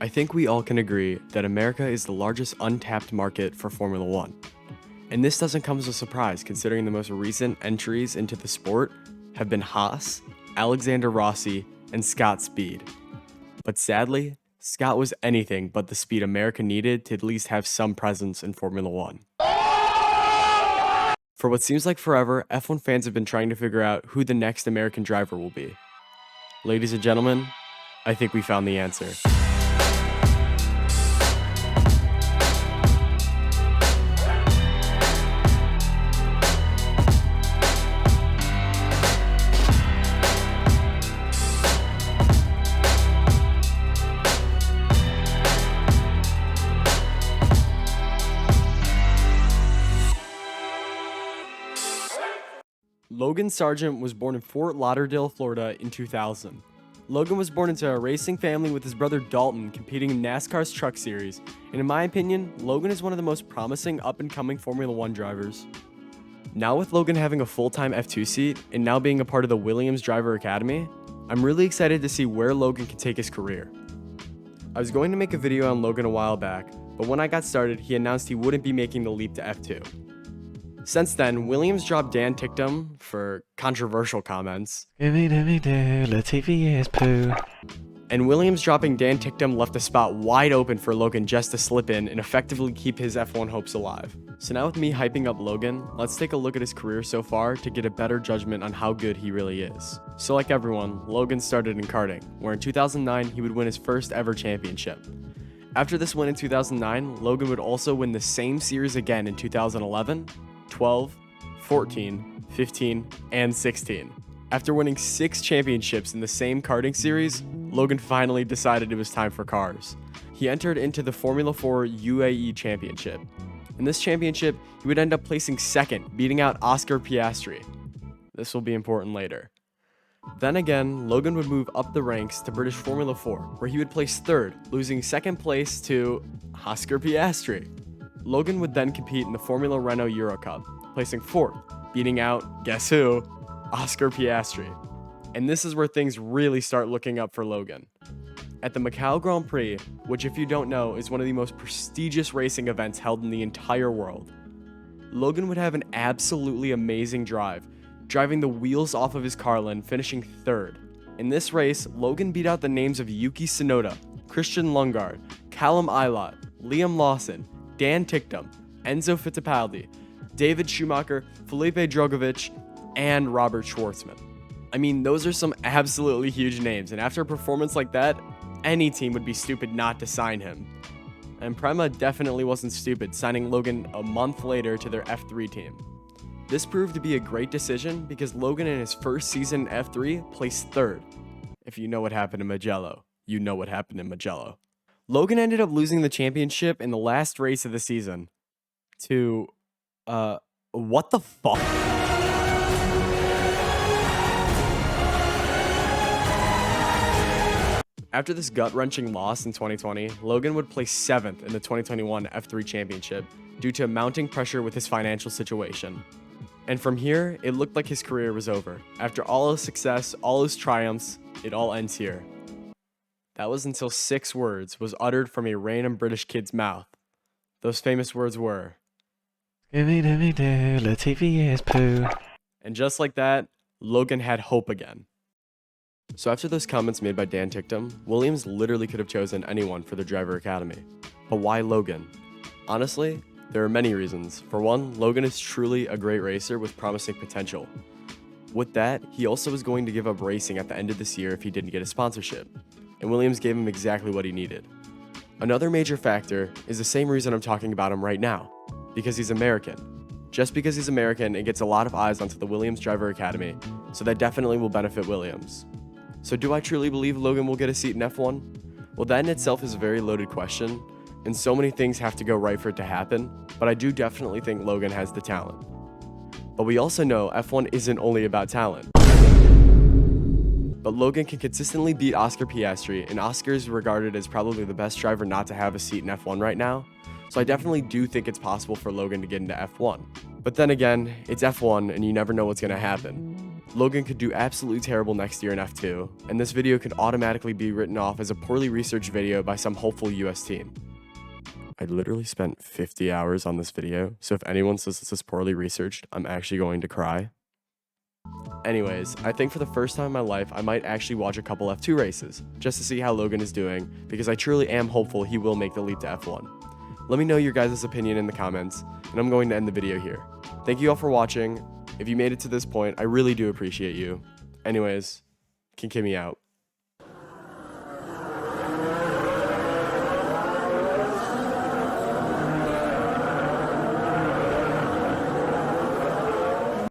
I think we all can agree that America is the largest untapped market for Formula One. And this doesn't come as a surprise considering the most recent entries into the sport have been Haas, Alexander Rossi, and Scott Speed. But sadly, Scott was anything but the speed America needed to at least have some presence in Formula One. For what seems like forever, F1 fans have been trying to figure out who the next American driver will be. Ladies and gentlemen, I think we found the answer. Logan Sargeant was born in Fort Lauderdale, Florida in 2000. Logan was born into a racing family with his brother Dalton competing in NASCAR's Truck Series, and in my opinion, Logan is one of the most promising up-and-coming Formula One drivers. Now with Logan having a full-time F2 seat, and now being a part of the Williams Driver Academy, I'm really excited to see where Logan can take his career. I was going to make a video on Logan a while back, but when I got started, he announced he wouldn't be making the leap to F2. Since then, Williams dropped Dan Ticktum for controversial comments, and Williams dropping Dan Ticktum left the spot wide open for Logan just to slip in and effectively keep his F1 hopes alive. So now with me hyping up Logan, let's take a look at his career so far to get a better judgment on how good he really is. So like everyone, Logan started in karting, where in 2009 he would win his first ever championship. After this win in 2009, Logan would also win the same series again in 2011, 12, 14, 15, and 16. After winning 6 championships in the same karting series, Logan finally decided it was time for cars. He entered into the Formula 4 UAE Championship. In this championship, he would end up placing second, beating out Oscar Piastri. This will be important later. Then again, Logan would move up the ranks to British Formula 4, where he would place third, losing second place to Oscar Piastri. Logan would then compete in the Formula Renault Euro Cup, placing fourth, beating out, guess who, Oscar Piastri. And this is where things really start looking up for Logan. At the Macau Grand Prix, which if you don't know is one of the most prestigious racing events held in the entire world, Logan would have an absolutely amazing drive, driving the wheels off of his Carlin, finishing third. In this race, Logan beat out the names of Yuki Tsunoda, Christian Lundgaard, Callum Ilott, Liam Lawson, Dan Ticktum, Enzo Fittipaldi, David Schumacher, Felipe Drogovic, and Robert Schwartzman. I mean, those are some absolutely huge names, and after a performance like that, any team would be stupid not to sign him. And Prema definitely wasn't stupid, signing Logan a month later to their F3 team. This proved to be a great decision because Logan in his first season in F3 placed third. If you know what happened in Mugello, you know what happened in Mugello. Logan ended up losing the championship in the last race of the season to, what the fuck? After this gut-wrenching loss in 2020, Logan would place 7th in the 2021 F3 championship due to mounting pressure with his financial situation. And from here, it looked like his career was over. After all his success, all his triumphs, it all ends here. That was until 6 words was uttered from a random British kid's mouth. Those famous words were, and just like that, Logan had hope again. So after those comments made by Dan Ticktum, Williams literally could have chosen anyone for the driver academy. But why Logan? Honestly, there are many reasons. For one, Logan is truly a great racer with promising potential. With that, he also was going to give up racing at the end of this year if he didn't get a sponsorship. And Williams gave him exactly what he needed. Another major factor is the same reason I'm talking about him right now, because he's American. Just because he's American, it gets a lot of eyes onto the Williams Driver Academy, so that definitely will benefit Williams. So do I truly believe Logan will get a seat in F1? Well, that in itself is a very loaded question, and so many things have to go right for it to happen, but I do definitely think Logan has the talent. But we also know F1 isn't only about talent. But Logan can consistently beat Oscar Piastri, and Oscar is regarded as probably the best driver not to have a seat in F1 right now, so I definitely do think it's possible for Logan to get into F1. But then again, it's F1 and you never know what's going to happen. Logan could do absolutely terrible next year in F2, and this video could automatically be written off as a poorly researched video by some hopeful US team. I literally spent 50 hours on this video, so if anyone says this is poorly researched, I'm actually going to cry. Anyways, I think for the first time in my life, I might actually watch a couple F2 races, just to see how Logan is doing, because I truly am hopeful he will make the leap to F1. Let me know your guys' opinion in the comments, and I'm going to end the video here. Thank you all for watching. If you made it to this point, I really do appreciate you. Anyways, Kinkimi out.